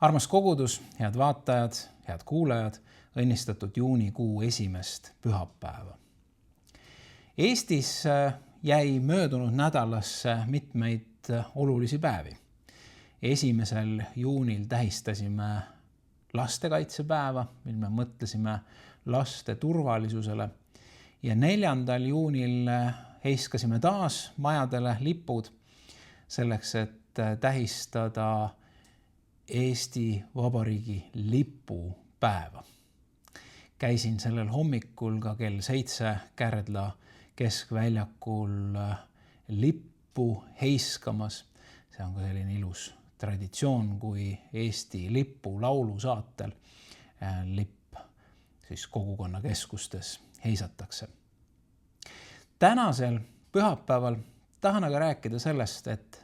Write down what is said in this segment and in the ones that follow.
Armas kogudus, head vaatajad, head kuulajad, õnnistatud juunikuu esimest pühapäeva. Eestis jäi möödunud nädalasse mitmeid olulisi päevi. 1. juunil tähistasime lastekaitsepäeva, mil me mõtlesime laste turvalisusele, ja 4. juunil heiskasime taas majadele lipud selleks, et tähistada Eesti Vabariigi lipupäeva. Käisin sellel hommikul ka kell 7 Kärdla keskväljakul lippu heiskamas. See on ka selline ilus traditsioon, kui Eesti lipu laulu saatel lipp siis kogukonnakeskustes heisatakse. Tänasel pühapäeval tahan aga rääkida sellest, et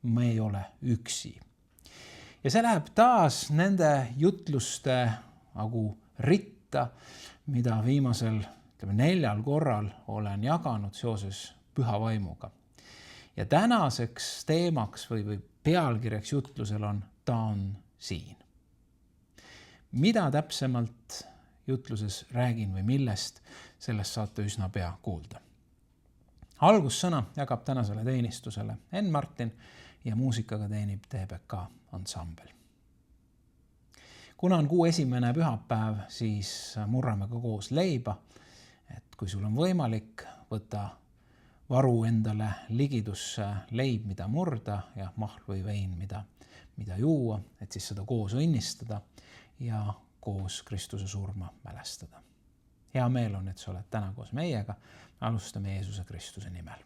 me ei ole üksi. Ja see läheb taas nende jutluste ritta, mida viimasel 4 korral olen jaganud seoses püha vaimuga. Ja tänaseks teemaks või pealkirjaks jutlusel on Ta on siin. Mida täpsemalt jutluses räägin või millest, sellest saate üsna pea kuulda. Algussõna jagab tänasele teenistusele Enn Martin ja muusikaga teenib TBK ansambel. Kuna on kuu esimene pühapäev, siis murrame ka koos leiba, et kui sul on võimalik, võta varu endale ligidusse leib, mida murda ja mahl või vein, mida juua, et siis seda koos õnnistada ja koos Kristuse surma mälestada. Hea meel on, et sa oled täna koos meiega. Alustame Jeesuse Kristuse nimel.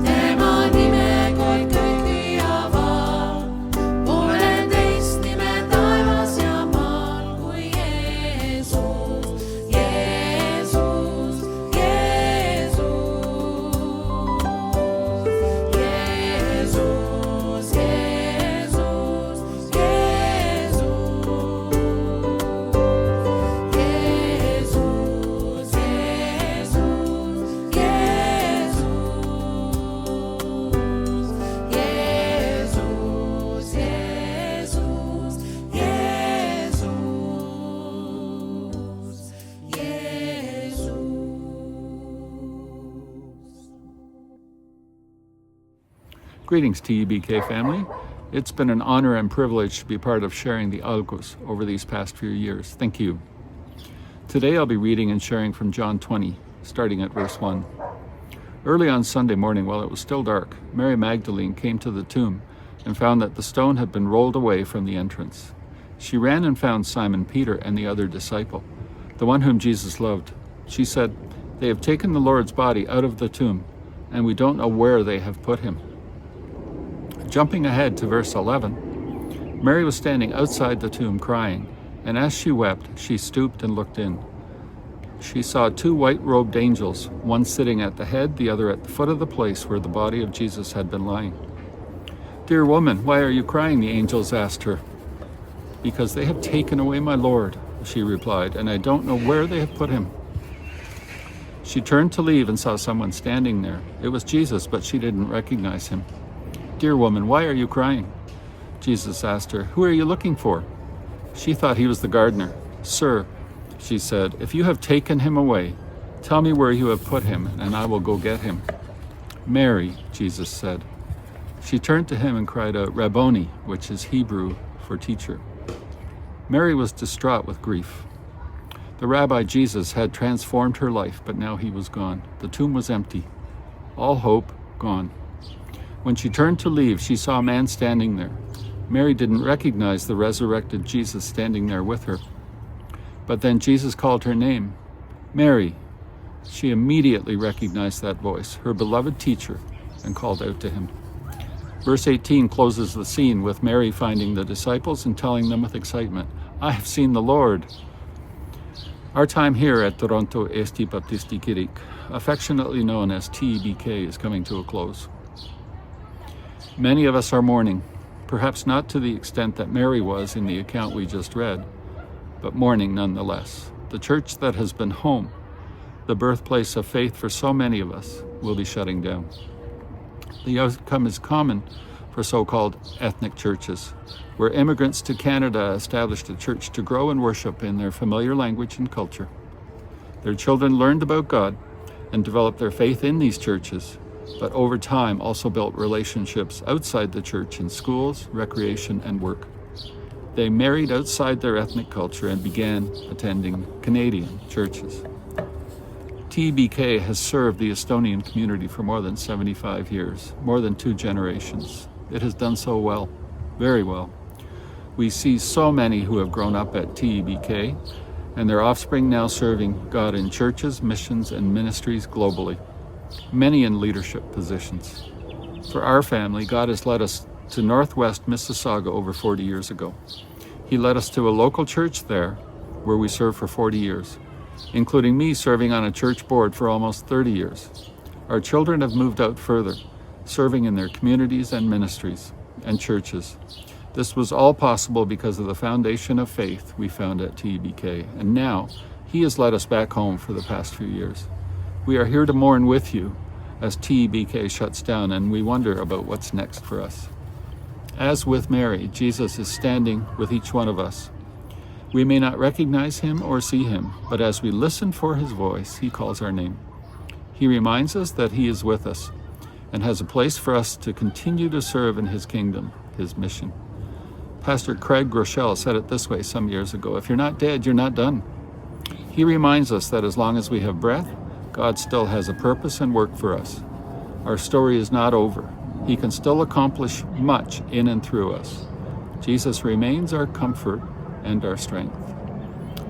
Tema nime kõik Greetings, TEBK family. It's been an honor and privilege to be part of sharing the Algus over these past few years. Thank you. Today I'll be reading and sharing from John 20, starting at verse 1. Early on Sunday morning, while it was still dark, Mary Magdalene came to the tomb and found that the stone had been rolled away from the entrance. She ran and found Simon Peter and the other disciple, the one whom Jesus loved. She said, "They have taken the Lord's body out of the tomb, and we don't know where they have put him." Jumping ahead to verse 11, Mary was standing outside the tomb crying, and as she wept, she stooped and looked in. She saw two white-robed angels, one sitting at the head, the other at the foot of the place where the body of Jesus had been lying. "Dear woman, why are you crying?" the angels asked her. "Because they have taken away my Lord," she replied, "and I don't know where they have put him." She turned to leave and saw someone standing there. It was Jesus, but she didn't recognize him. "Dear woman, why are you crying?" Jesus asked her, "Who are you looking for?" She thought he was the gardener. "Sir," she said, "if you have taken him away, tell me where you have put him, and I will go get him." "Mary," Jesus said. She turned to him and cried out, "Rabboni," which is Hebrew for teacher. Mary was distraught with grief. The Rabbi Jesus had transformed her life, but now he was gone. The tomb was empty. All hope gone. When she turned to leave, she saw a man standing there. Mary didn't recognize the resurrected Jesus standing there with her. But then Jesus called her name, "Mary." She immediately recognized that voice, her beloved teacher, and called out to him. Verse 18 closes the scene with Mary finding the disciples and telling them with excitement, "I have seen the Lord." Our time here at Toronto Esti Baptisti Kirik, affectionately known as TEBK, is coming to a close. Many of us are mourning, perhaps not to the extent that Mary was in the account we just read, but mourning nonetheless. The church that has been home, the birthplace of faith for so many of us, will be shutting down. The outcome is common for so-called ethnic churches, where immigrants to Canada established a church to grow and worship in their familiar language and culture. Their children learned about God and developed their faith in these churches, but over time also built relationships outside the church in schools, recreation, and work. They married outside their ethnic culture and began attending Canadian churches. TEBK has served the Estonian community for more than 75 years, more than 2 generations. It has done so well, very well. We see so many who have grown up at TEBK, and their offspring now serving God in churches, missions, and ministries globally, many in leadership positions. For our family, God has led us to Northwest Mississauga over 40 years ago. He led us to a local church there where we served for 40 years, including me serving on a church board for almost 30 years. Our children have moved out further, serving in their communities and ministries and churches. This was all possible because of the foundation of faith we found at TEBK, and now He has led us back home for the past few years. We are here to mourn with you as TEBK shuts down, and we wonder about what's next for us. As with Mary, Jesus is standing with each one of us. We may not recognize Him or see Him, but as we listen for His voice, He calls our name. He reminds us that He is with us and has a place for us to continue to serve in His kingdom, His mission. Pastor Craig Groeschel said it this way some years ago, "If you're not dead, you're not done." He reminds us that as long as we have breath, God still has a purpose and work for us. Our story is not over. He can still accomplish much in and through us. Jesus remains our comfort and our strength.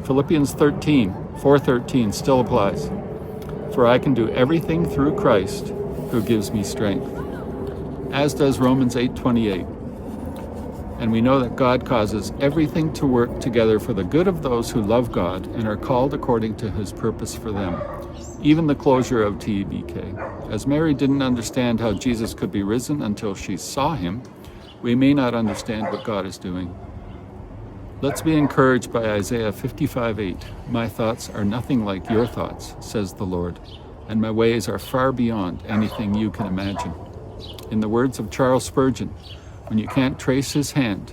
Philippians 4:13 still applies. "For I can do everything through Christ who gives me strength," as does Romans 8:28. And we know that God causes everything to work together for the good of those who love God and are called according to His purpose for them, even the closure of TEBK. As Mary didn't understand how Jesus could be risen until she saw Him, we may not understand what God is doing. Let's be encouraged by Isaiah 55:8. "My thoughts are nothing like your thoughts, says the Lord, and my ways are far beyond anything you can imagine." In the words of Charles Spurgeon, when you can't trace His hand,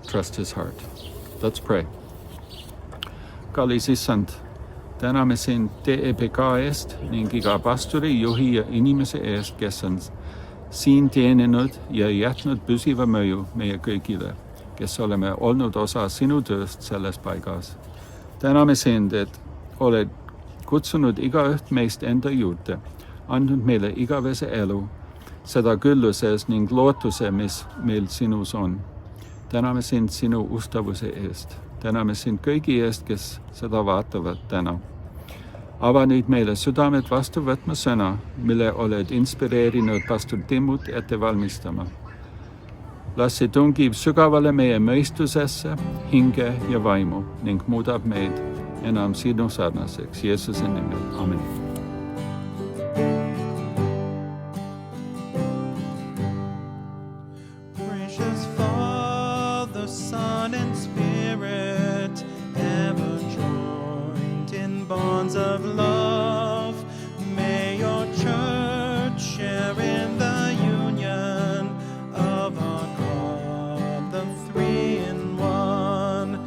trust His heart. Let's pray. Kalisisant, täname sind TEBK eest ning iga pastori, juhi ja inimese eest, kes on siin teeninud ja jätnud püsiva mõju meie kõigile, kes oleme olnud osa sinu tööst selles paigas. Täname sind, et oled kutsunud igaüht meist enda juurde, andnud meile igavese elu, seda külluses ning lootuse, mis meil sinus on. Täname sind sinu ustavuse eest. Täname sind kõigi eest, kes seda vaatavad täna. Ava nüüd meile südamed vastu võtma sõna, mille oled inspireerinud pastor Timmut ette valmistama. Las see tungib sügavale meie mõistusesse, hinge ja vaimu ning muudab meid enam sinu sarnaseks. Jeesuse nimel. Amen. Gracious Father, Son, and Spirit, ever joined in bonds of love, may your church share in the union of our God, the three in one.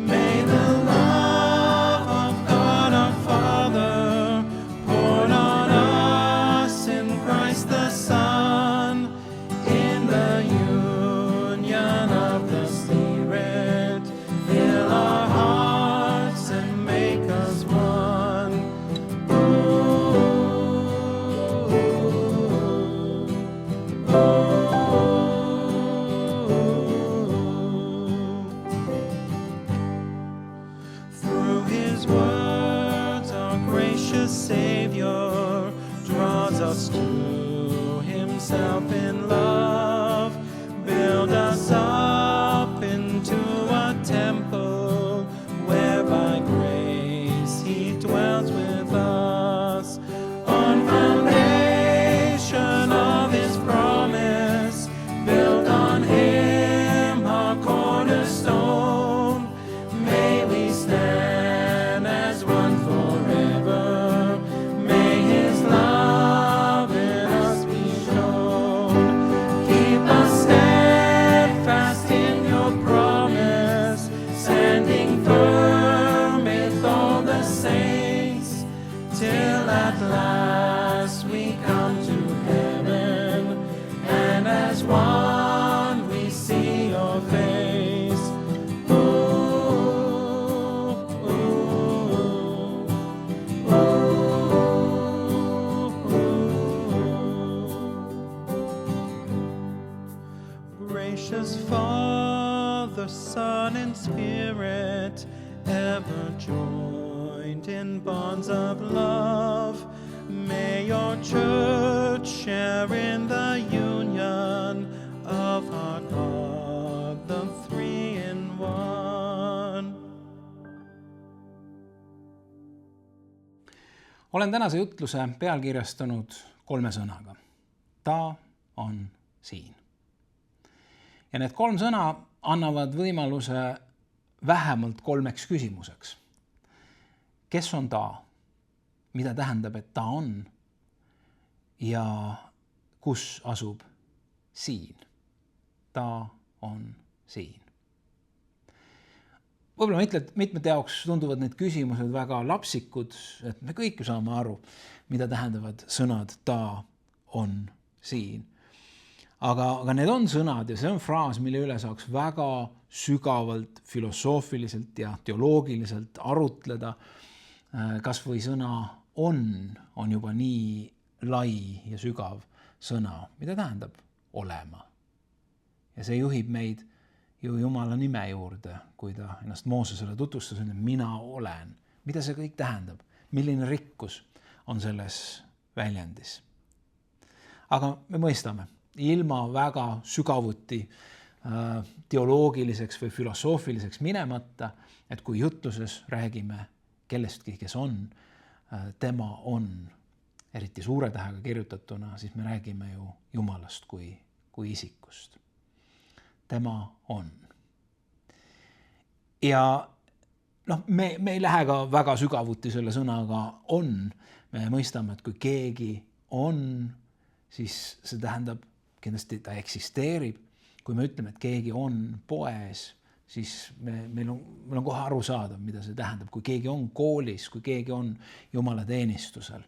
May the love of God our Father poured on us in Christ the Son, in the union of the Spirit, fill our hearts and make us one. Through his words, our gracious Savior draws us to himself in love. Build us up into a temple where by grace he dwells with us. On foundation of his promise, built on him our cornerstone, may we stand as one forever. May his love in us be shown. Keep us steadfast in your promise, standing firm with all the saints, till at last we come to heaven, and as one we see your face. Gracious Father, Son, and Spirit, ever joined in bonds of love, may your church share in the union of our God, the three in one. Olen tänase jutluse pealkirjastanud 3 sõnaga. Ta on siin. Ja need 3 sõna annavad võimaluse vähemalt 3 küsimuseks. Kes on ta? Mida tähendab, et ta on? Ja kus asub siin? Ta on siin. Võib-olla ma ütlen, et mitmete jaoks tunduvad need küsimused väga lapsikud, et me kõik ju saame aru, mida tähendavad sõnad ta on siin. Aga need on sõnad ja see on fraas, mille üle saaks väga sügavalt, filosoofiliselt ja teoloogiliselt arutleda. Kas või sõna on juba nii lai ja sügav sõna, mida tähendab olema. Ja see juhib meid ju Jumala nime juurde, kui ta ennast Moosesele tutvustas, mina olen. Mida see kõik tähendab? Milline rikkus on selles väljendis? Aga me mõistame, ilma väga sügavuti teoloogiliseks või filosoofiliseks minemata, et kui jutluses räägime kellestki, kes on, tema on, eriti suure tähega kirjutatuna, siis me räägime ju Jumalast kui isikust. Tema on. Ja me ei lähe ka väga sügavuti selle sõnaga on. Me mõistame, et kui keegi on, siis see tähendab, kindlasti ta eksisteerib. Kui me ütleme, et keegi on poes, siis meil on kohe aru saada, mida see tähendab. Kui keegi on koolis, kui keegi on Jumala teenistusel.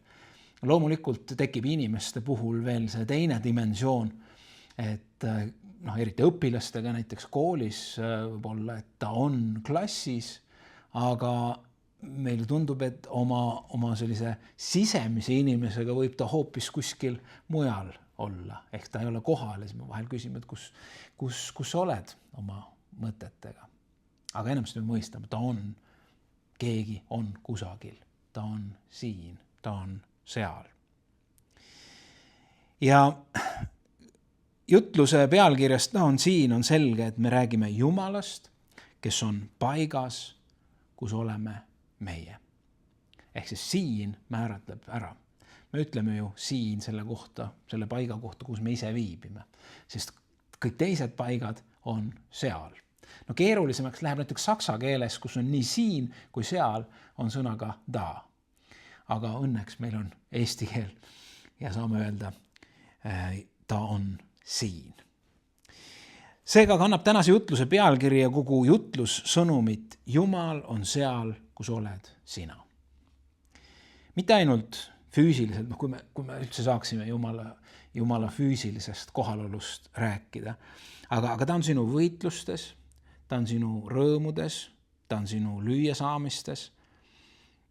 Loomulikult tekib inimeste puhul veel see teine dimensioon, et eriti õpilastega näiteks koolis võib-olla, et ta on klassis, aga meile tundub, et oma sellise sisemise inimesega võib ta hoopis kuskil mujal olla. Ehk ta ei ole kohal ja siis me vahel küsime, et kus oled oma mõtetega. Aga enamasti me mõistame, keegi on kusagil, ta on siin, ta on seal. Ja jutluse pealkirjast on siin on selge, et me räägime Jumalast, kes on paigas, kus oleme meie. Ehk siis siin määratleb ära. Me ütleme ju siin selle kohta, selle paiga kohta, kus me ise viibime. Sest kõik teised paigad on seal. Keerulisemaks läheb näiteks saksa keeles, kus on nii siin kui seal, on sõnaga da. Aga õnneks meil on eesti keel ja saame öelda, ta on siin. Seega kannab tänase jutluse pealkiri ja kogu jutlussõnumit Jumal on seal, kus oled sina. Mitte ainult füüsiliselt, kui me üldse saaksime Jumala füüsilisest kohalolust rääkida, aga ta on sinu võitlustes, ta on sinu rõõmudes, ta on sinu lüüasaamistes.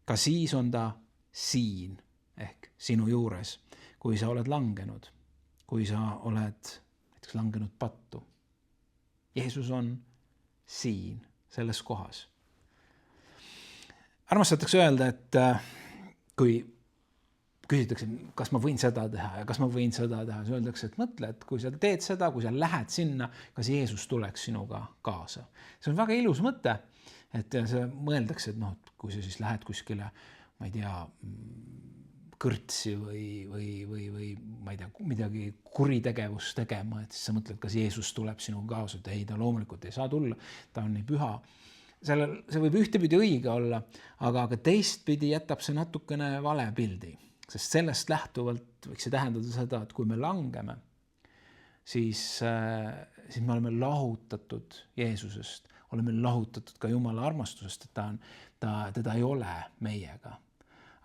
Ka siis on ta siin ehk sinu juures, kui sa oled langenud, kui sa oled näiteks langenud pattu. Jeesus on siin, selles kohas. Armastatakse öelda, et kui küsitakse, kas ma võin seda teha ja kas ma võin seda teha, siis öeldakse, et mõtle, et kui sa teed seda, kui sa lähed sinna, kas Jeesus tuleks sinuga kaasa. See on väga ilus mõte, et see mõeldakse, et kui sa siis lähed kuskile, ma ei tea, kõrtsi või ma ei tea, midagi kuritegevust tegema, et siis sa mõtled, kas Jeesus tuleb sinuga kaasa, et ei, ta loomulikult ei saa tulla, ta on nii püha. See võib ühtepidi õige olla, aga teistpidi jätab see natukene vale pildi, sest sellest lähtuvalt võiks see tähendada seda, et kui me langeme, siis me oleme lahutatud Jeesusest, oleme lahutatud ka Jumala armastusest, et teda ei ole meiega.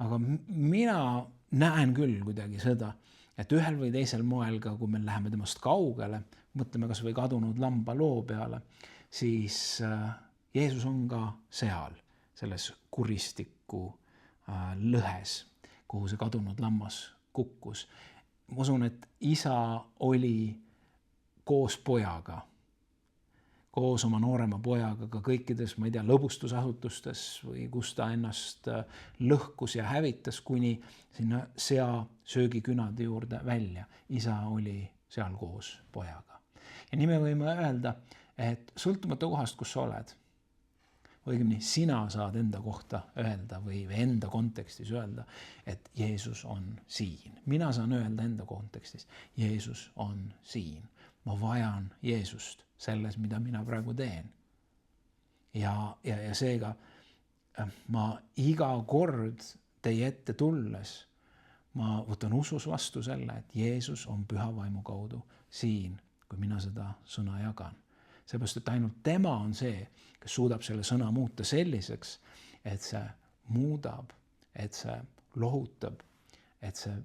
Aga mina näen küll kuidagi seda, et ühel või teisel moel ka, kui me läheme temast kaugele, mõtleme kas või kadunud lamba loo peale, siis Jeesus on ka seal, selles kuristiku lõhes, kuhu see kadunud lammas kukkus. Ma usun, et isa oli koos pojaga, koos oma noorema pojaga ka kõikides, ma ei tea, lõbustusasutustes või kus ta ennast lõhkus ja hävitas kuni sinna söögikünade juurde välja. Isa oli seal koos pojaga. Ja nii me võime öelda, et sõltumata kohast, kus sa oled, õigemini sina saad enda kohta öelda või enda kontekstis öelda, et Jeesus on siin. Mina saan öelda enda kontekstis, Jeesus on siin. Ma vajan Jeesust selles, mida mina praegu teen. Ja seega ma iga kord teie ette tulles, ma võtan usus vastu selle, et Jeesus on püha vaimu kaudu siin, kui mina seda sõna jagan. Seepärast, et ainult tema on see, kes suudab selle sõna muuta selliseks, et see muudab, et see lohutab, et see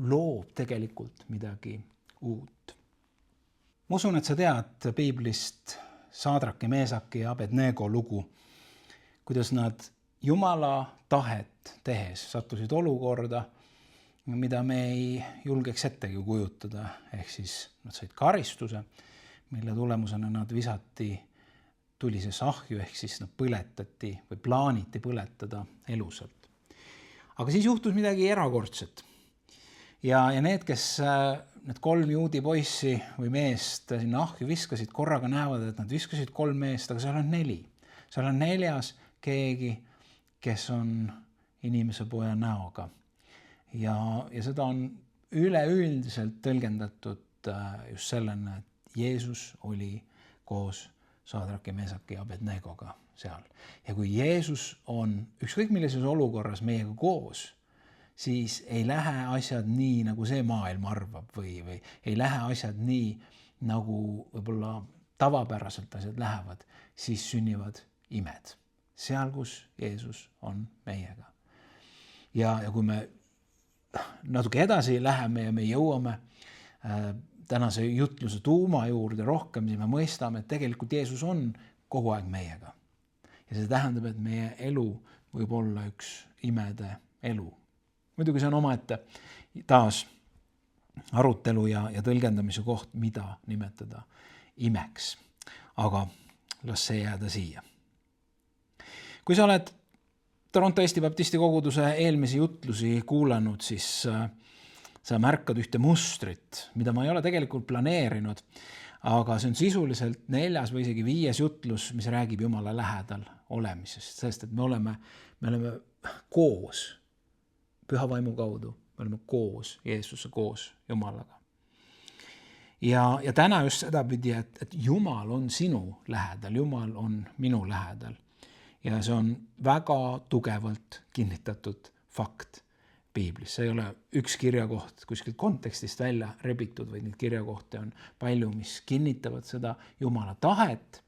loob tegelikult midagi uut. Ma usun, et sa tead piiblist Saadraki, Meesaki ja Abednego lugu, kuidas nad Jumala tahet tehes sattusid olukorda, mida me ei julgeks ettegi kujutada, ehk siis nad said karistuse, mille tulemusena nad visati tulisesse ahju, ehk siis nad põletati või plaaniti põletada elusalt. Aga siis juhtus midagi erakordset. Ja need, kes need 3 juudi poissi või meest sinna ahju viskasid, korraga näevad, et nad viskasid 3 meest, aga seal on 4. Seal on 4. keegi, kes on inimese poja näoga. Ja seda on üleüldiselt tõlgendatud just sellena, et Jeesus oli koos Saadraki, Meesaki ja Abednegoga seal. Ja kui Jeesus on ükskõik millises olukorras meiega koos, siis ei lähe asjad nii, nagu see maailm arvab või ei lähe asjad nii, nagu võib-olla tavapäraselt asjad lähevad, siis sünnivad imed. Seal, kus Jeesus on meiega. Ja kui me natuke edasi läheme ja me jõuame tänase jutluse tuuma juurde rohkem, siis me mõistame, et tegelikult Jeesus on kogu aeg meiega. Ja see tähendab, et meie elu võib olla üks imede elu. Muidugi see on omaette taas arutelu ja tõlgendamise koht, mida nimetada imeks. Aga las see jääda siia. Kui sa oled Toronto Eesti Baptisti koguduse eelmisi jutlusi kuulanud, siis sa märkad ühte mustrit, mida ma ei ole tegelikult planeerinud, aga see on sisuliselt 4. või isegi 5. jutlus, mis räägib Jumala lähedal olemisest, sest et me oleme koos püha vaimu kaudu, me oleme koos Jeesuse, koos Jumalaga. Ja täna just seda pidi, et Jumal on sinu lähedal, Jumal on minu lähedal. Ja see on väga tugevalt kinnitatud fakt Piiblis. See ei ole üks kirjakoht kuskilt kontekstist välja rebitud, vaid neid kirjakohti on palju, mis kinnitavad seda Jumala tahet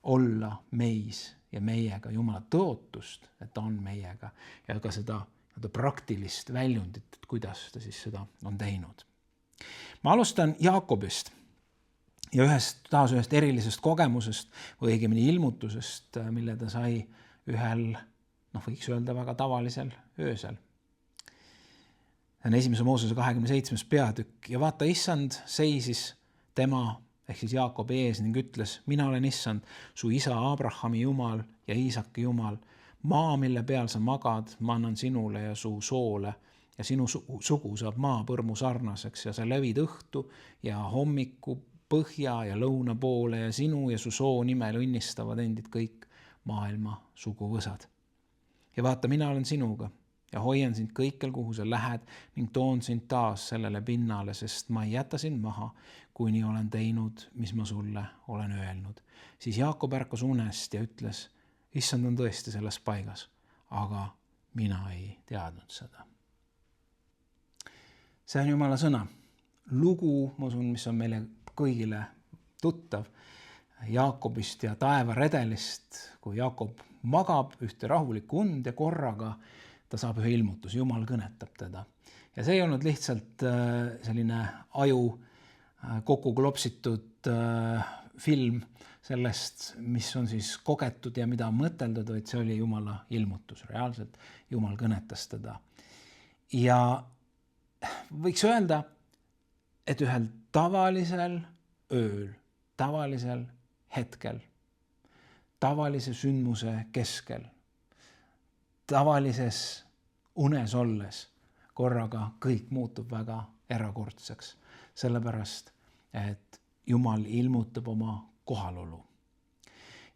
olla meis ja meiega, Jumala tõotust, et ta on meiega ja ka seda praktilist väljundit, et kuidas ta siis seda on teinud. Ma alustan Jaakobist ja taas ühest erilisest kogemusest või õigemini ilmutusest, mille ta sai ühel, võiks öelda väga tavalisel öösel. See on 1. Moosese 27. peatükk ja vaata, issand seisis tema ehk siis Jaakobi ees ning ütles, mina olen issand, su isa Abrahami Jumal ja Iisaki Jumal. Maa, mille peal sa magad, ma annan sinule ja su soole ja sinu sugu saab maapõrmu sarnaseks ja sa levid õhtu ja hommiku põhja ja lõuna poole ja sinu ja su soo nimel õnnistavad endid kõik maailma suguvõsad. Ja vaata, mina olen sinuga ja hoian sind kõikjal, kuhu sa lähed ning toon sind taas sellele pinnale, sest ma ei jäta sind maha, kuni olen teinud, mis ma sulle olen öelnud. Siis Jaakob ärkas unest ja ütles, issand on tõesti selles paigas, aga mina ei teadnud seda. See on Jumala sõna. Lugu, ma usun, mis on meile kõigile tuttav Jaakobist ja taevaredelist, kui Jaakob magab ühte rahulikku und ja korraga ta saab ühe ilmutus, Jumal kõnetab teda. Ja see ei olnud lihtsalt selline aju kokku klopsitud film sellest, mis on siis kogetud ja mida on mõteldud, vaid see oli Jumala ilmutus. Reaalselt Jumal kõnetas teda. Ja võiks öelda, et ühel tavalisel ööl, tavalisel hetkel, tavalise sündmuse keskel, tavalises unes olles korraga kõik muutub väga erakordseks, sellepärast, et Jumal ilmutab oma kohalolu.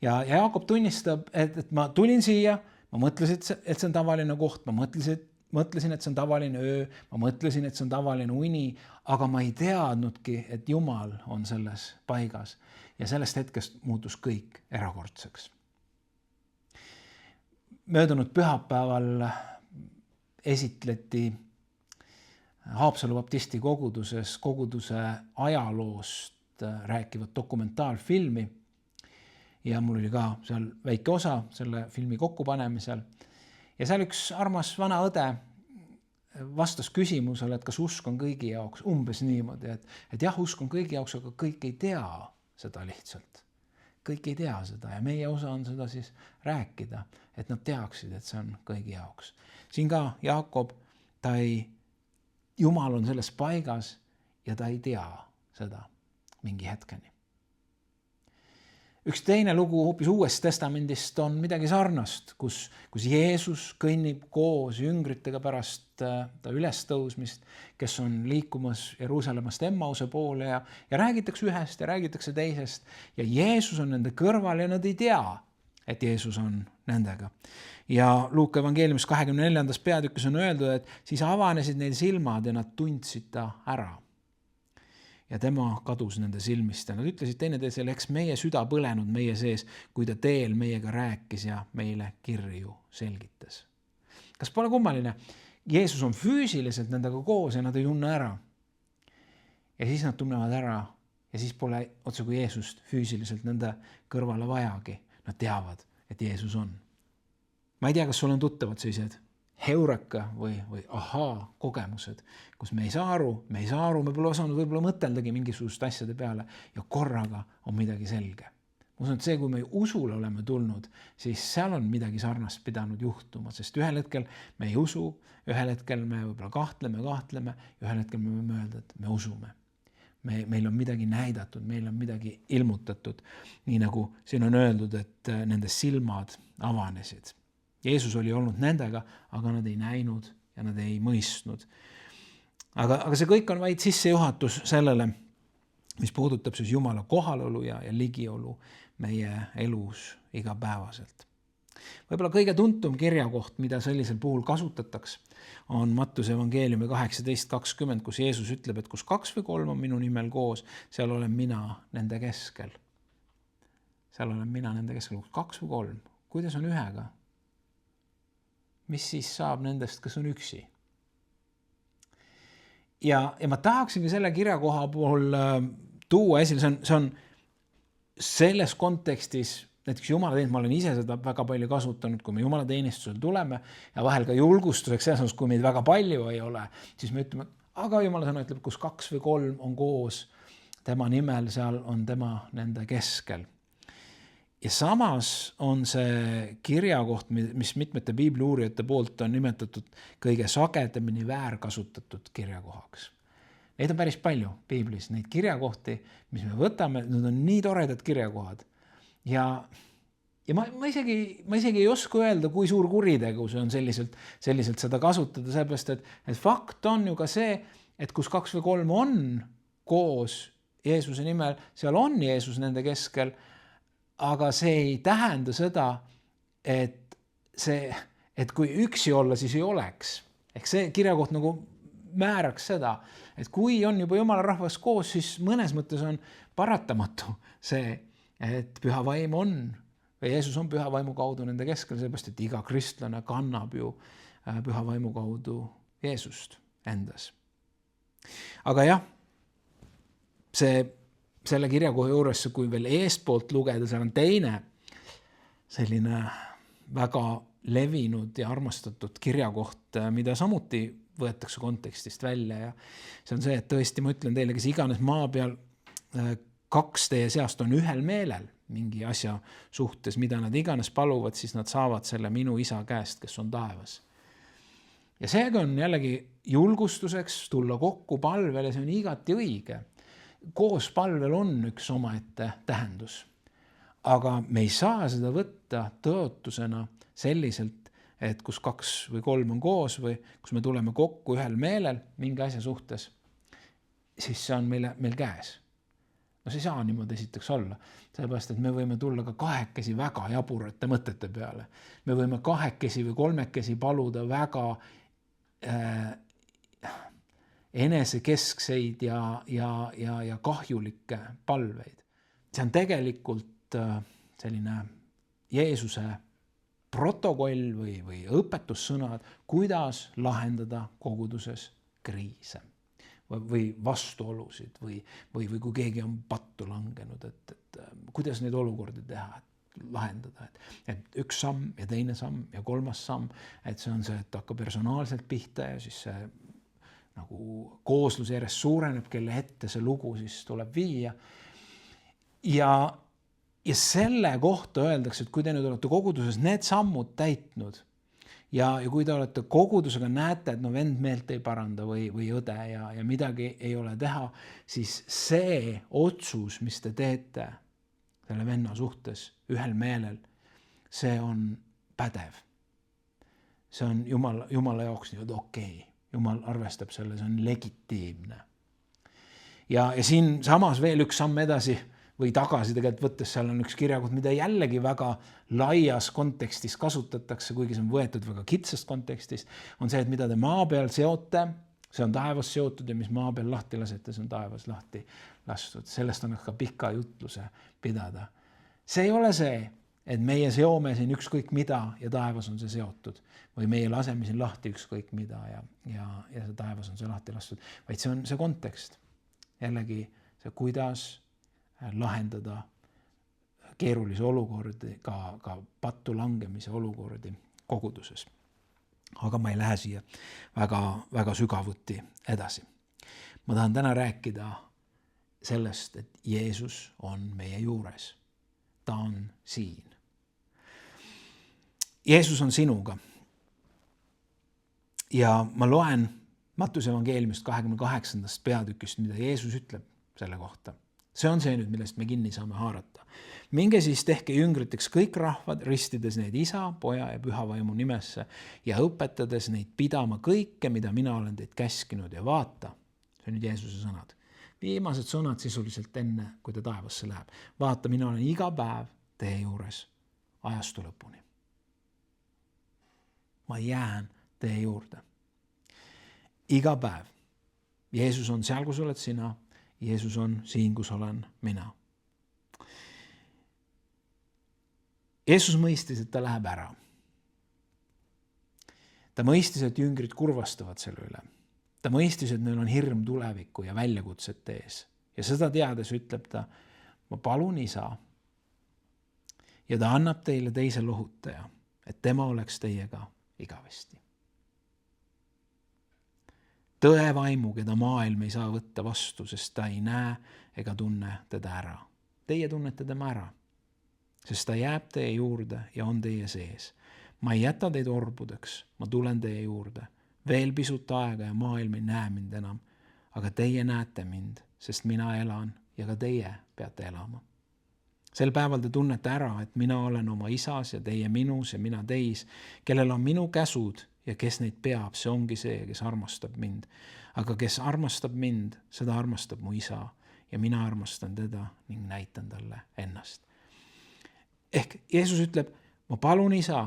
Ja Jaakob tunnistab, et ma tulin siia, ma mõtlesin, et see on tavaline koht, ma mõtlesin, et see on tavaline öö, ma mõtlesin, et see on tavaline uni, aga ma ei teadnudki, et Jumal on selles paigas ja sellest hetkest muutus kõik erakordseks. Möödunud pühapäeval esitleti Haapsalu Baptisti koguduse ajaloost rääkivat dokumentaalfilmi ja mul oli ka seal väike osa selle filmi kokkupanemisel. Ja seal üks armas vana õde vastas küsimusele, et kas usk on kõigi jaoks umbes niimoodi, et jah, usk on kõigi jaoks, aga kõik ei tea seda lihtsalt. Kõik ei tea seda ja meie osa on seda siis rääkida, et nad teaksid, et see on kõigi jaoks. Siin ka Jaakob, Jumal on selles paigas ja ta ei tea seda mingi hetkeni. Üks teine lugu hoopis Uuest Testamendist on midagi sarnast, kus Jeesus kõnnib koos jüngritega pärast ta ülestõusmist, kes on liikumas Jeruusalemmast Emmause poole ja räägitakse ühest ja räägitakse teisest ja Jeesus on nende kõrval ja nad ei tea, et Jeesus on nendega. Ja Luuka evangeeliumis 24. peatükis on öeldud, et siis avanesid neil silmad ja nad tundsid ta ära. Ja tema kadus nende silmist ja nad ütlesid teineteisele, eks meie süda põlenud meie sees, kui ta teel meiega rääkis ja meile kirju selgitas. Kas pole kummaline? Jeesus on füüsiliselt nendega koos ja nad ei tunne ära. Ja siis nad tunnevad ära ja siis pole otse kui Jeesust füüsiliselt nende kõrvale vajagi. Nad teavad, et Jeesus on. Ma ei tea, kas sul on tuttavad sellised heureka või ahaa kogemused, kus me ei saa aru, me pole osanud võib-olla mõteldagi mingisuguste asjade peale ja korraga on midagi selge. Ma usun, et see, kui me usule oleme tulnud, siis seal on midagi sarnast pidanud juhtuma, sest ühel hetkel me ei usu, ühel hetkel me võib-olla kahtleme, ja ühel hetkel me võime öelda, et me usume. Meil on midagi näidatud, meil on midagi ilmutatud, nii nagu siin on öeldud, et nende silmad avanesid. Jeesus oli olnud nendega, aga nad ei näinud ja nad ei mõistnud. Aga see kõik on vaid sissejuhatus sellele, mis puudutab siis Jumala kohalolu ja ligiolu meie elus igapäevaselt. Võib-olla kõige tuntum kirjakoht, mida sellisel puhul kasutatakse, on Mattuse evangeeliumi 18:20, kus Jeesus ütleb, et kus 2 või 3 on minu nimel koos, seal olen mina nende keskel. Seal olen mina nende keskel, 2 või 3. Kuidas on ühega? Mis siis saab nendest, kes on üksi? Ja ma tahaksingi selle kirjakoha puhul tuua esile, see on selles kontekstis, näiteks jumalateenistus, ma olen ise seda väga palju kasutanud, kui me jumalateenistusel tuleme ja vahel ka julgustuseks selles, kui meid väga palju ei ole, siis me ütleme, aga jumala sõna ütleb, kus 2 või 3 on koos tema nimel, seal on tema nende keskel. Ja samas on see kirjakoht, mis mitmete piibliuurijate poolt on nimetatud kõige sagedamini väärkasutatud kirjakohaks. Neid on päris palju piiblis, neid kirjakohti, mis me võtame, need on nii toredad kirjakohad. Ja ma isegi ei oska öelda, kui suur kuritegu see on selliselt seda kasutada, sellepärast, et fakt on ju ka see, et kus 2 või 3 on koos Jeesuse nimel, seal on Jeesus nende keskel, aga see ei tähenda seda, et kui üksi olla, siis ei oleks. Ehk see kirjakoht nagu määraks seda, et kui on juba Jumala rahvas koos, siis mõnes mõttes on paratamatu see, et püha vaim on, või Jeesus on püha vaimu kaudu nende keskel, sellepärast, et iga kristlane kannab ju püha vaimu kaudu Jeesust endas. Aga jah, selle kirjakoha juures, kui veel eespoolt lugeda, seal on teine selline väga levinud ja armastatud kirjakoht, mida samuti võetakse kontekstist välja ja see on see, et tõesti ma ütlen teile, kes iganes maa peal 2 teie seast on ühel meelel mingi asja suhtes, mida nad iganes paluvad, siis nad saavad selle minu isa käest, kes on taevas. Ja seega on jällegi julgustuseks tulla kokku palvel ja see on igati õige. Koos palvel on üks omaette tähendus, aga me ei saa seda võtta tõotusena selliselt, et kus 2 või 3 on koos või kus me tuleme kokku ühel meelel mingi asja suhtes, siis see on meil käes. No see ei saa niimoodi esiteks olla, sellepärast, et me võime tulla ka 2 väga jaburate mõtete peale. Me võime 2 või 3 paluda väga enesekeskseid ja kahjulikke palveid. See on tegelikult selline Jeesuse protokoll või õpetussõnad, kuidas lahendada koguduses kriise või vastuolusid või kui keegi on pattu langenud, et kuidas neid olukordi teha, et lahendada, et üks samm ja teine samm ja 3. samm, et see on see, et hakkab personaalselt pihta ja siis see nagu kooslus järjest suureneb, kelle ette see lugu siis tuleb viia. Ja selle kohta öeldakse, et kui te nüüd olete koguduses need sammud täitnud ja kui te olete kogudusega näete, et no vend meelt ei paranda või õde ja midagi ei ole teha, siis see otsus, mis te teete selle venna suhtes ühel meelel, see on pädev. See on Jumala jaoks nii okei. Jumal arvestab selle, see on legitiimne. Ja siin samas veel üks samm edasi või tagasi tegelikult võttes, seal on üks kirjakoht, mida jällegi väga laias kontekstis kasutatakse, kuigi see on võetud väga kitsast kontekstist, on see, et mida te maa peal seote, see on taevas seotud ja mis maa peal lahti lasete, see on taevas lahti lastud. Sellest on ka pika jutluse pidada. See ei ole see, et meie seome siin ükskõik mida ja taevas on see seotud või meie laseme siin lahti ükskõik mida ja see taevas on see lahti lastud, vaid see on see kontekst. Jällegi see, kuidas lahendada keerulisi olukordi, ka pattu langemise olukordi koguduses. Aga ma ei lähe siia väga sügavuti edasi. Ma tahan täna rääkida sellest, et Jeesus on meie juures. Ta on siin. Jeesus on sinuga. Ja ma loen Mattuse evangeeliumist 28. peatükist, mida Jeesus ütleb selle kohta. See on see nüüd, millest me kinni saame haarata. Minge siis tehke jüngriteks kõik rahvad, ristides neid Isa, Poja ja Püha Vaimu nimesse ja õpetades neid pidama kõike, mida mina olen teid käskinud ja vaata. See on nüüd Jeesuse sõnad. Viimased sõnad sisuliselt enne, kui ta taevasse läheb. Vaata, mina olen iga päev teie juures ajastu lõpuni. Ma jään teie juurde. Iga päev. Jeesus on seal, kus oled sina. Jeesus on siin, kus olen mina. Jeesus mõistis, et ta läheb ära. Ta mõistis, et jüngrid kurvastavad selle üle. Ta mõistis, et neil on hirm tuleviku ja väljakutsete ees. Ja seda teades ütleb ta, ma palun Isa. Ja ta annab teile teise lohutaja, et tema oleks teiega igavesti. Tõe vaimu, keda maailm ei saa võtta vastu, sest ta ei näe ega tunne teda ära. Teie tunnete tema ära, sest ta jääb teie juurde ja on teie sees. Ma ei jäta teid orbudeks, ma tulen teie juurde. Veel pisut aega ja maailm ei näe mind enam, aga teie näete mind, sest mina elan ja ka teie peate elama. Sel päeval te tunnete ära, et mina olen oma Isas ja teie minus ja mina teis, kellel on minu käsud ja kes neid peab, see ongi see, kes armastab mind. Aga kes armastab mind, seda armastab mu Isa ja mina armastan teda ning näitan talle ennast. Ehk Jeesus ütleb, ma palun Isa,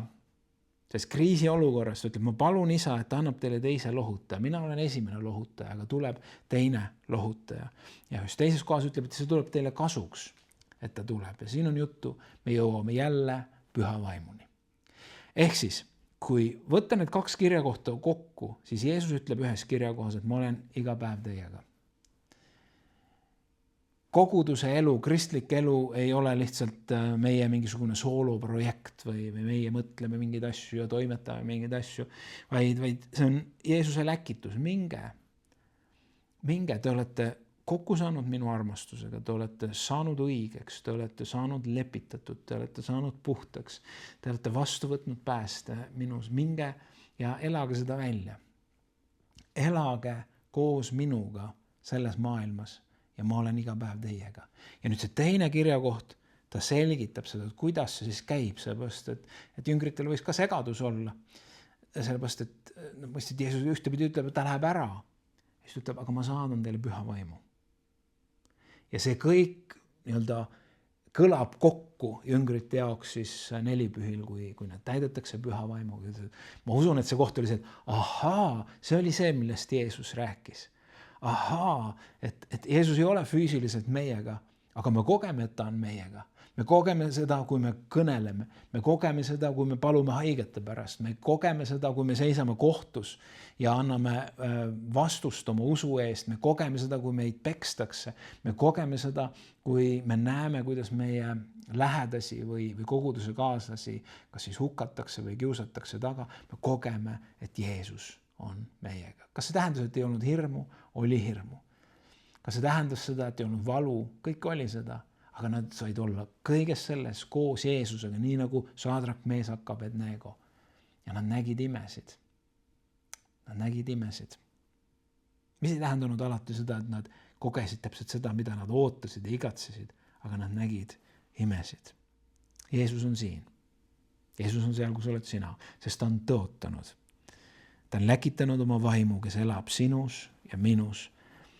sest kriisiolukorras ütleb, ma palun Isa, et ta annab teile teise lohutaja. Mina olen esimene lohutaja, aga tuleb teine lohutaja. Ja just teises kohas ütleb, et see tuleb teile kasuks, et ta tuleb. Ja siin on juttu, me jõuame jälle Püha Vaimuni. Ehk siis, kui võtta need kaks kirjakohta kokku, siis Jeesus ütleb ühes kirjakohas, et ma olen iga päev teiega. Koguduse elu, kristlik elu ei ole lihtsalt meie mingisugune sooloprojekt või meie mõtleme mingeid asju ja toimetame mingeid asju, vaid see on Jeesuse läkitus. Minge, te olete kokku saanud minu armastusega, te olete saanud õigeks, te olete saanud lepitatud, te olete saanud puhtaks, te olete vastu võtnud pääste minus. Minge ja elage seda välja. Elage koos minuga selles maailmas ja ma olen iga päev teiega. Ja nüüd see teine kirjakoht, ta selgitab seda, et kuidas see siis käib, sellepärast, et jüngritel võis ka segadus olla. Sellepärast, et Jeesus ühtepidi ütleb, et ta läheb ära. Ja siis ütleb, aga ma saadan teile Püha Vaimu. Ja see kõik kõlab kokku jüngrite jaoks siis nelipühil, kui nad täidetakse Püha Vaimuga. Ma usun, et see koht oli see, et see oli see, millest Jeesus rääkis. Et Jeesus ei ole füüsiliselt meiega, aga me kogeme, et ta on meiega. Me kogeme seda, kui me kõneleme. Me kogeme seda, kui me palume haigete pärast. Me kogeme seda, kui me seisame kohtus ja anname vastust oma usu eest. Me kogeme seda, kui meid pekstakse. Me kogeme seda, kui me näeme, kuidas meie lähedasi või koguduse kaaslasi kas siis hukatakse või kiusatakse taga. Me kogeme, et Jeesus on meiega. Kas see tähendas, et ei olnud hirmu? Oli hirmu. Kas see tähendas seda, et ei olnud valu? Kõik oli seda. Aga nad said olla kõiges selles koos Jeesusega, nii nagu Sadrak, Meesak, Abednego. Ja nad nägid imesid. Mis ei tähendanud alati seda, et nad kogesid täpselt seda, mida nad ootasid ja igatsesid, aga nad nägid imesid. Jeesus on siin. Jeesus on seal, kus oled sina, sest ta on tõotanud. Ta on läkitanud oma vaimu, kes elab sinus ja minus.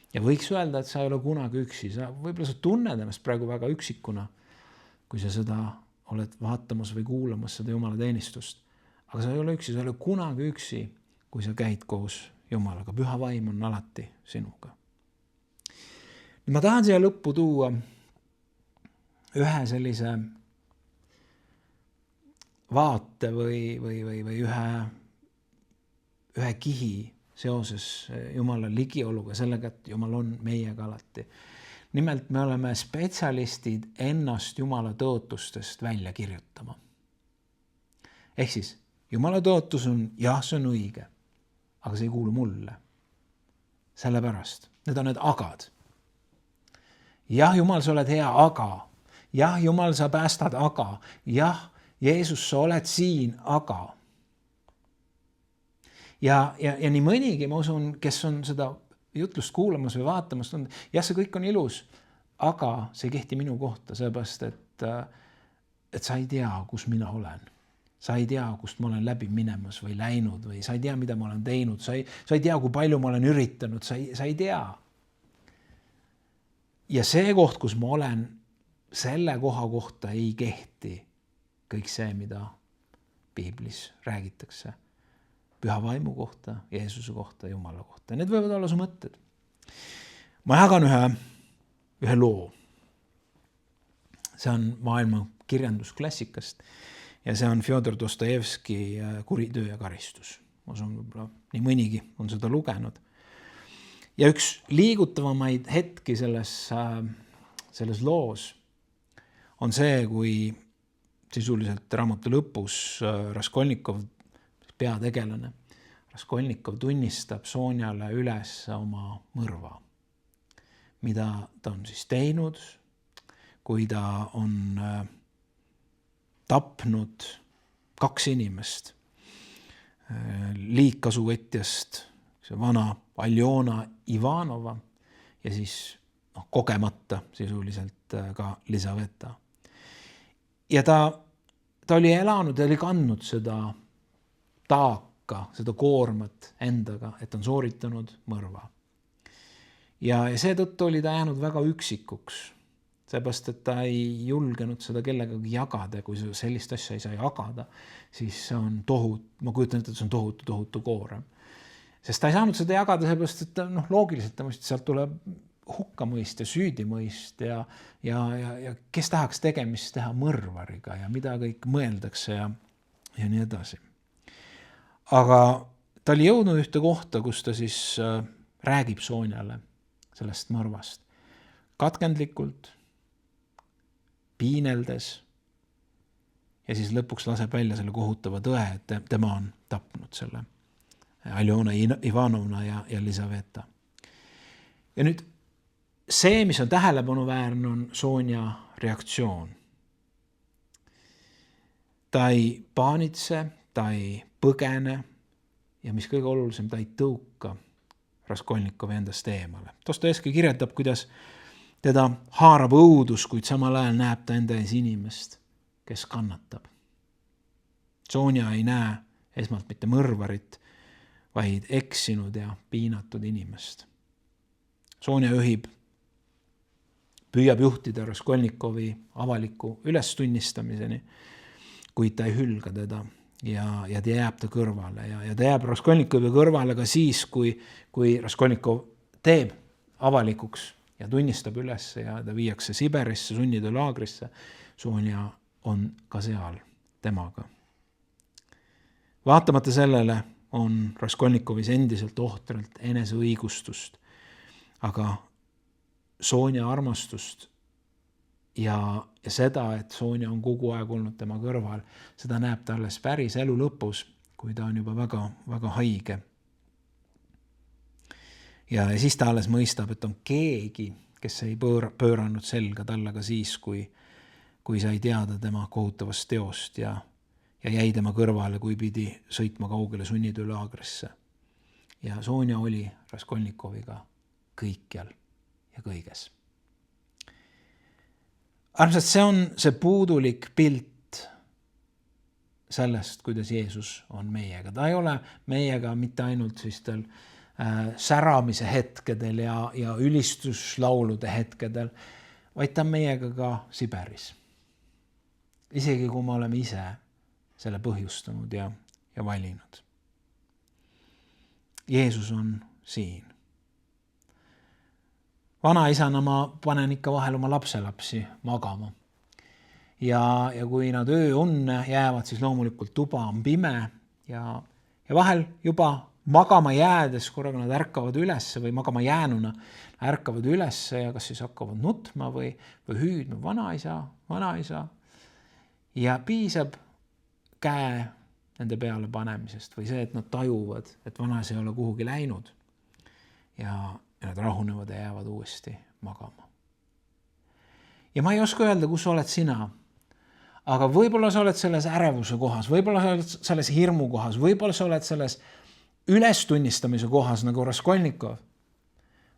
Ja võiks öelda, et sa ei ole kunagi üksi. Võib-olla sa tunned ennast praegu väga üksikuna, kui sa seda oled vaatamas või kuulamas seda Jumala teenistust. Aga sa ei ole üksi, sa ei ole kunagi üksi, kui sa käid koos Jumalaga. Püha vaim on alati sinuga. Ma tahan siia lõppu tuua ühe sellise vaate või ühe kihi seoses Jumala ligioluga, sellega, et Jumal on meiega alati. Nimelt me oleme spetsialistid ennast Jumala tõotustest välja kirjutama. Ehk siis Jumala tõotus on, jah, see on õige, aga see ei kuulu mulle. Sellepärast, need on need agad. Jah, Jumal, sa oled hea, aga. Jah, Jumal, sa päästad, aga. Jah, Jeesus, sa oled siin, aga. Ja nii mõnigi, ma usun, kes on seda jutlust kuulamas või vaatamas, jah, see kõik on ilus, aga see ei kehti minu kohta, sellepärast, et sa ei tea, kus mina olen. Sa ei tea, kust ma olen läbi minemas või läinud või sa ei tea, mida ma olen teinud. Sa ei tea, kui palju ma olen üritanud. Sa ei tea. Ja see koht, kus ma olen, selle koha kohta ei kehti kõik see, mida Piiblis räägitakse. Püha vaimu kohta, Jeesuse kohta, Jumala kohta. Need võivad olla su mõtted. Ma jagan ühe loo. See on maailma kirjandusklassikast ja see on Fjodor Dostojevski Kuritöö ja karistus. Ma usun, nii mõnigi on seda lugenud. Ja üks liigutavamaid hetki selles loos on see, kui sisuliselt raamatu lõpus Raskolnikov, peategelane, Raskolnikov tunnistab Sonjale üles oma mõrva, mida ta on siis teinud, kui ta on tapnud 2 inimest liigkasuvõtjast, see vana Aljona Ivanova ja siis kogemata sisuliselt ka Lisaveta. Ja ta oli elanud ja oli kandnud seda taaka, seda koormat endaga, et on sooritanud mõrva. Ja seetõttu oli ta jäänud väga üksikuks. Seepärast, et ta ei julgenud seda kellegagi jagada. Kui sellist asja ei saa jagada, siis see on ma kujutan ette, et see on tohutu koorem. Sest ta ei saanud seda jagada, seepärast, et loogiliselt ta mõist, sealt tuleb hukkamõist ja süüdimõist ja kes tahaks tegemist teha mõrvariga ja mida kõik mõeldakse ja nii edasi. Aga ta oli jõudnud ühte kohta, kus ta siis räägib Sonjale sellest mõrvast. Katkendlikult, piineldes ja siis lõpuks laseb välja selle kohutava tõe, et tema on tapnud selle Aljona Ivanovna ja Lisaveta. Ja nüüd see, mis on tähelepanuväärne, on Sonja reaktsioon. Ta ei paanitse, ta ei põgene ja mis kõige olulisem, ta ei tõuka Raskolnikovi endast eemale. Dostojevski kirjeldab, kuidas teda haarab õudus, kuid samal ajal näeb ta enda ees inimest, kes kannatab. Sonja ei näe esmalt mitte mõrvarit, vaid eksinud ja piinatud inimest. Sonja püüab juhtida Raskolnikovi avaliku ülestunnistamiseni, kuid ta ei hülga teda ja ta jääb ta kõrvale ja ta jääb Raskolnikovi kõrvale ka siis, kui Raskolnikov teeb avalikuks ja tunnistab üles ja ta viiakse Siberisse, sunnitöölaagrisse. Sonja on ka seal temaga. Vaatamata sellele on Raskolnikovis endiselt ohtralt eneseõigustust, aga Sonja armastust ja seda, et Sonja on kogu aeg olnud tema kõrval, seda näeb ta alles päris elu lõpus, kui ta on juba väga, väga haige. Ja siis ta alles mõistab, et on keegi, kes ei pööranud selga talle ka siis, kui sai teada tema kohutavast teost ja jäi tema kõrvale, kui pidi sõitma kaugele sunnitöölaagrisse. Ja Sonja oli Raskolnikoviga kõikjal ja kõiges. Armsad, see on see puudulik pilt sellest, kuidas Jeesus on meiega. Ta ei ole meiega mitte ainult siis tal säramise hetkedel ja ülistuslaulude hetkedel, vaid ta on meiega ka Siberis. Isegi kui me oleme ise selle põhjustanud ja valinud. Jeesus on siin. Vanaisana ma panen ikka vahel oma lapselapsi magama. Ja kui nad ööunne jäävad, siis loomulikult tuba on pime ja vahel juba magama jäädes korraga nad ärkavad ülesse või magama jäänuna ärkavad ülesse ja kas siis hakkavad nutma või hüüdma vanaisa. Ja piisab käe nende peale panemisest või see, et nad tajuvad, et vanas ei ole kuhugi läinud ja nad rahunevad ja jäävad uuesti magama. Ja ma ei oska öelda, kus oled sina, aga võib-olla sa oled selles ärevuse kohas, võib-olla sa oled selles hirmu kohas, võib-olla sa oled selles ülestunnistamise kohas nagu Raskolnikov.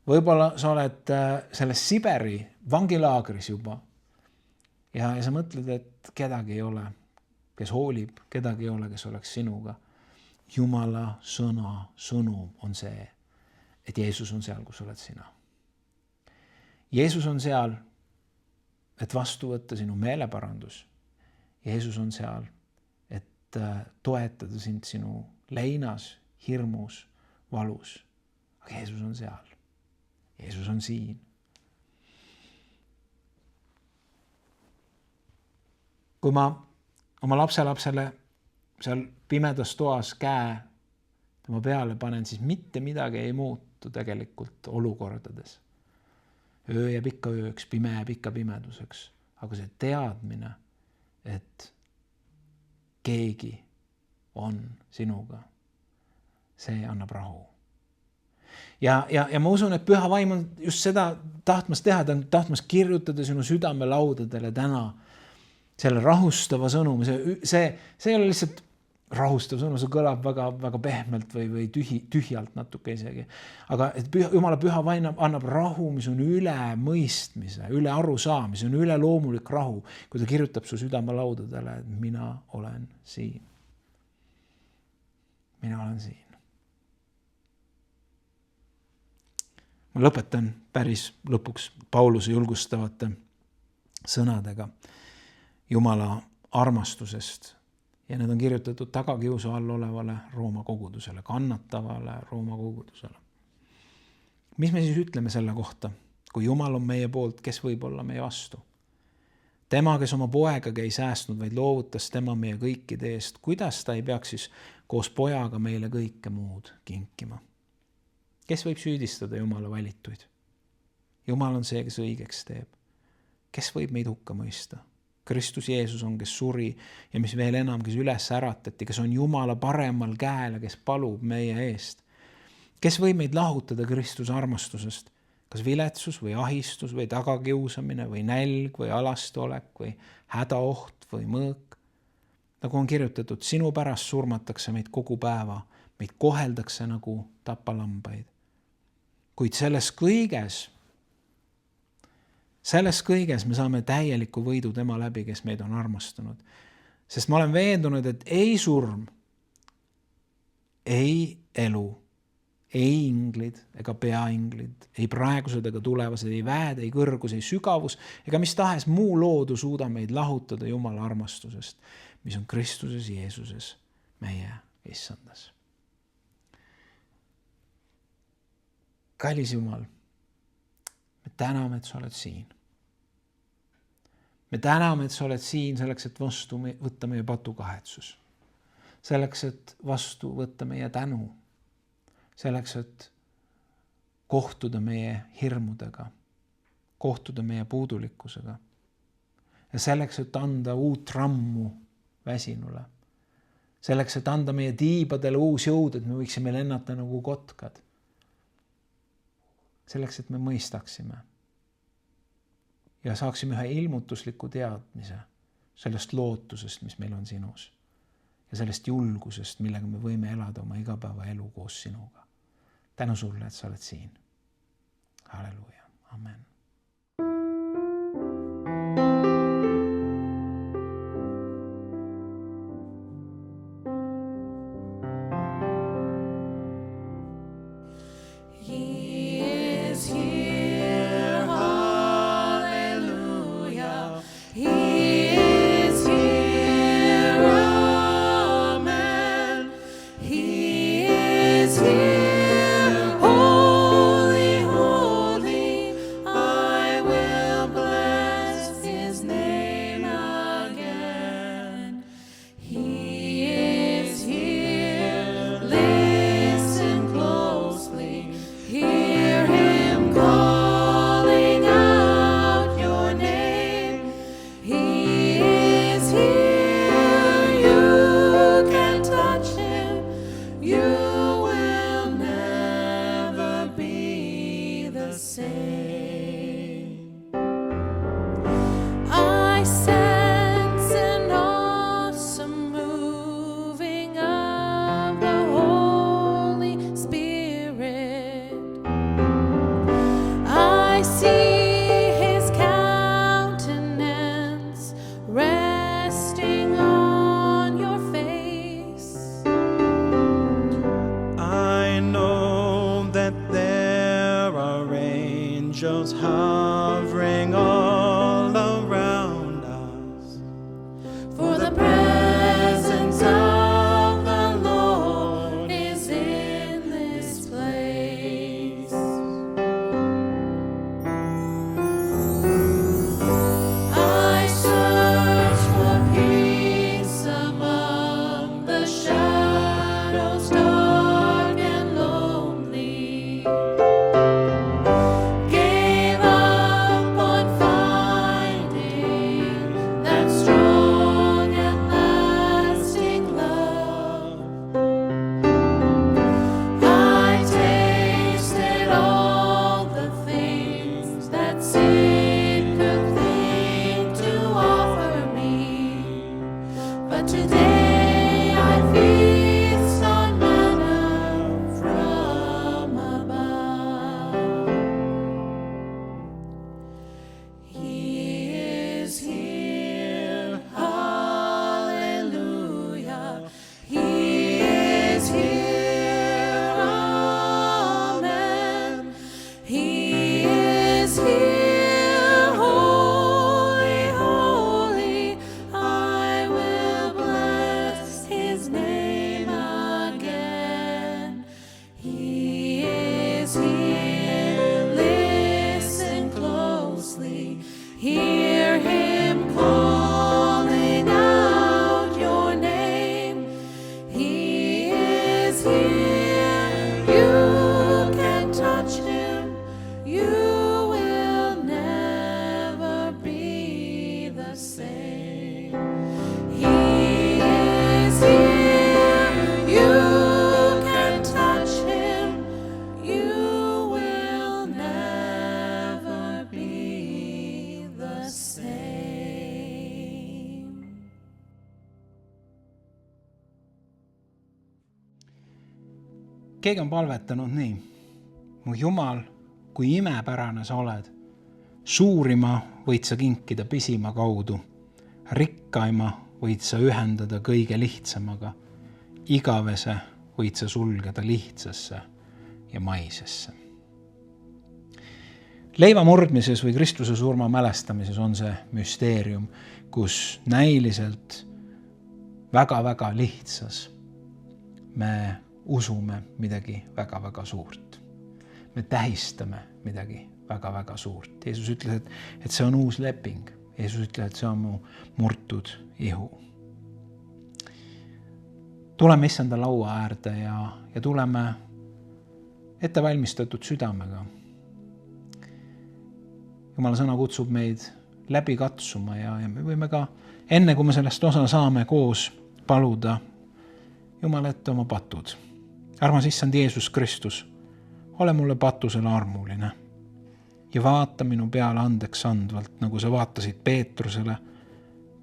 Võib-olla sa oled selles Siberi vangilaagris juba ja sa mõtled, et kedagi ei ole, kes hoolib, kedagi ei ole, kes oleks sinuga. Jumala sõnum on see, et Jeesus on seal, kus oled sina. Jeesus on seal, et vastu võtta sinu meeleparandus. Jeesus on seal, et toetada sind sinu leinas, hirmus, valus. Aga Jeesus on seal. Jeesus on siin. Kui ma oma lapselapsele seal pimedas toas käe tema peale panen, siis mitte midagi ei muutu tegelikult olukordades. Öö jääb ikka ööks, pime jääb ikka pimeduseks. Aga see teadmine, et keegi on sinuga, see annab rahu. Ja ma usun, et Püha Vaim on just seda tahtmas teha, ta on tahtmas kirjutada sinu südame laudadele täna selle rahustava sõnumi. See ei ole lihtsalt rahustav sõnum, see kõlab väga, väga pehmelt või tühjalt natuke isegi. Aga et Jumala Püha Vaim annab rahu, mis on üle mõistmise, üle arusaamise, on üle loomulik rahu, kui ta kirjutab su südame laudadele, et mina olen siin. Mina olen siin. Ma lõpetan päris lõpuks Pauluse julgustavate sõnadega Jumala armastusest. Ja need on kirjutatud tagakiusu all olevale Rooma kogudusele, kannatavale Rooma kogudusele. Mis me siis ütleme selle kohta? Kui Jumal on meie poolt, kes võib olla meie vastu? Tema, kes oma poegagi ei säästnud, vaid loovutas tema meie kõikide eest. Kuidas ta ei peaks siis koos pojaga meile kõike muud kinkima? Kes võib süüdistada Jumala valituid? Jumal on see, kes õigeks teeb. Kes võib meid hukka mõista? Kristus Jeesus on, kes suri ja mis veel enam, kes üles äratati, kes on Jumala paremal käel ja kes palub meie eest. Kes võib meid lahutada Kristuse armastusest? Kas viletsus või ahistus või tagakiusamine või nälg või alastolek või hädaoht või mõõk? Nagu on kirjutatud, sinu pärast surmatakse meid kogu päeva, meid koheldakse nagu tapalambaid. Kuid selles kõiges me saame täieliku võidu tema läbi, kes meid on armastanud. Sest ma olen veendunud, et ei surm, ei elu, ei inglid ega peainglid, ei praegused ega tulevased, ei väed, ei kõrgus, ei sügavus ega mis tahes muu loodu suuda meid lahutada Jumala armastusest, mis on Kristuses Jeesuses meie issandas. Kallis Jumal, me täname, et sa oled siin. Me täname, et sa oled siin selleks, et vastu võtta meie patukahetsus. Selleks, et vastu võtta meie tänu. Selleks, et kohtuda meie hirmudega. Kohtuda meie puudulikkusega. Ja selleks, et anda uut rammu väsinule. Selleks, et anda meie tiibadele uus jõud, et me võiksime lennata nagu kotkad. Selleks, et me mõistaksime ja saaksime ühe ilmutusliku teadmise sellest lootusest, mis meil on sinus ja sellest julgusest, millega me võime elada oma igapäevaelu koos sinuga. Tänu sulle, et sa oled siin. Halleluuja. Amen. Holy, holy, Hear him calling out your name. He is here. You can touch him. You will never be the same. He is here. You can touch him. You will never be the same. Keegi on palvetanud nii. Mu Jumal, kui imepärane sa oled. Suurima võid sa kinkida pisima kaudu. Rikkaima võid sa ühendada kõige lihtsamaga. Igavese võid sa sulgeda lihtsasse ja maisesse. Leiva murdmises või Kristuse surma mälestamises on see müsteerium, kus näiliselt väga-väga lihtsas me usume midagi väga-väga suurt. Me tähistame midagi väga-väga suurt. Jeesus ütles, et see on uus leping. Jeesus ütles, et see on mu murtud ihu. Tuleme issanda laua äärde ja tuleme ettevalmistatud südamega. Jumala sõna kutsub meid läbi katsuma ja me võime ka enne, kui me sellest osa saame koos paluda Jumal ette oma patud. Armas issand Jeesus Kristus, ole mulle patusele armuline ja vaata minu peale andeks andvalt, nagu sa vaatasid Peetrusele,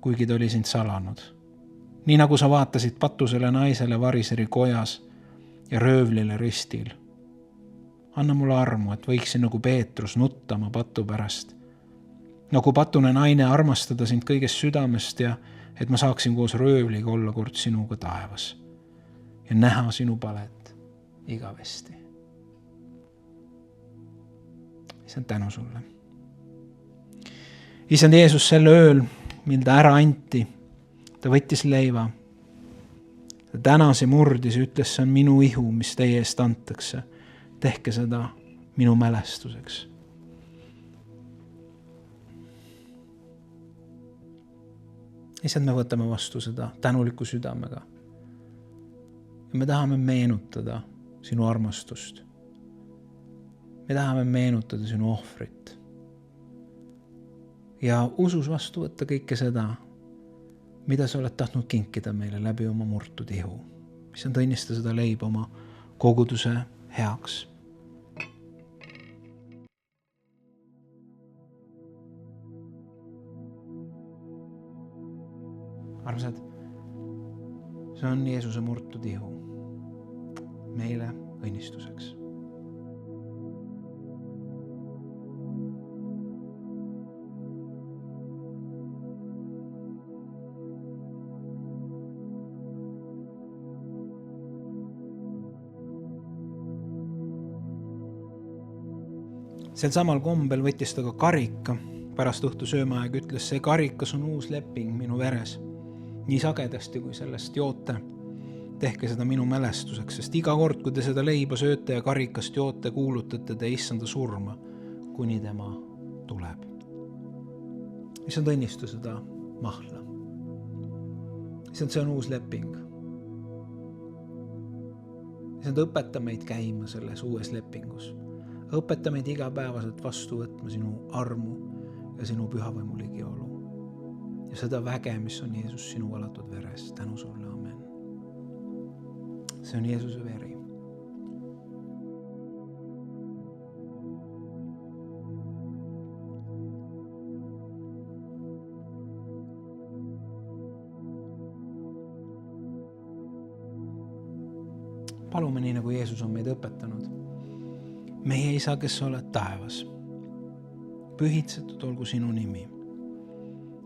kuigi ta oli sind salanud. Nii nagu sa vaatasid patusele naisele Variseri kojas ja röövlile ristil. Anna mulle armu, et võiksin nagu Peetrus nuttama patu pärast. Nagu patune naine armastada sind kõigest südamest ja et ma saaksin koos röövliga olla kord sinuga taevas ja näha sinu palet igavesti. Issand, tänu sulle. Issand Jeesus, selle ööl, mil ta ära anti, ta võttis leiva. Ta tänas ja murdis ja ütles, see on minu ihu, mis teie eest antakse. Tehke seda minu mälestuseks. Issand, me võtame vastu seda tänuliku südamega. Ja me tahame meenutada sinu armastust. Me tahame meenutada sinu ohvrit. Ja usus vastu võtta kõike seda, mida sa oled tahtnud kinkida meile läbi oma murtud ihu. Mis on tõnnista seda leiba oma koguduse heaks. Armsad, see on Jeesuse murtud ihu meile õnnistuseks. Sel samal kombel võttis ta ka karika. Pärast õhtu söömaaega ütles, see karikas on uus leping minu veres. Nii sagedasti, kui sellest joote, tehke seda minu mälestuseks, sest iga kord, kui te seda leiba sööte ja karikast joote, kuulutate te issanda surma, kuni tema tuleb. Issand, õnnistu seda mahla. Issand, see on uus leping. Issand, õpeta meid käima selles uues lepingus. Õpeta meid igapäevaselt vastu võtma sinu armu ja sinu pühavõimu ligiolu. Ja seda väge, mis on Jeesus sinu valatud veres. Tänu sulle, amen. See on Jeesuse veri. Palume nii, nagu Jeesus on meid õpetanud. Meie isa, kes sa oled taevas, pühitsetud olgu sinu nimi.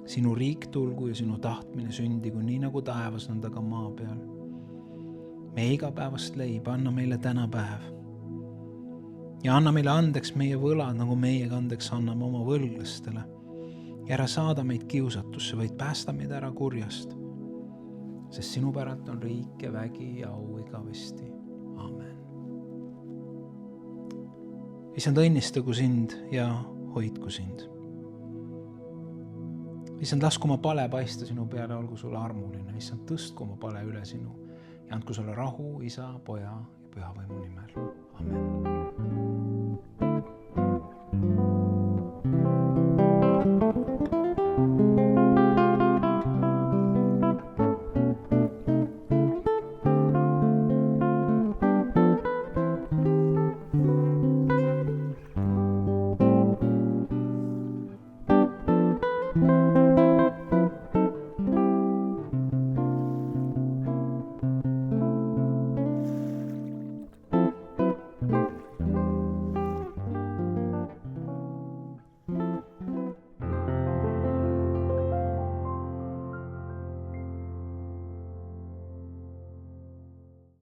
Sinu riik tulgu ja sinu tahtmine sündigu nii nagu taevas nõnda ka maa peal. Meie igapäevast leiba anna meile täna päev. Ja anna meile andeks meie võlad, nagu meie andeks anname oma võlglastele. Ja ära saada meid kiusatusse, vaid päästa meid ära kurjast. Sest sinu päralt on riik ja vägi ja au igavesti. Amen. Issand, õnnistagu sind ja hoidku sind. issand, lasku oma pale paista sinu peale, olgu sulle armuline. Issand, tõstku oma pale üle sinu ja andku sulle rahu Isa, Poja ja Püha Võimu nimel. Amen.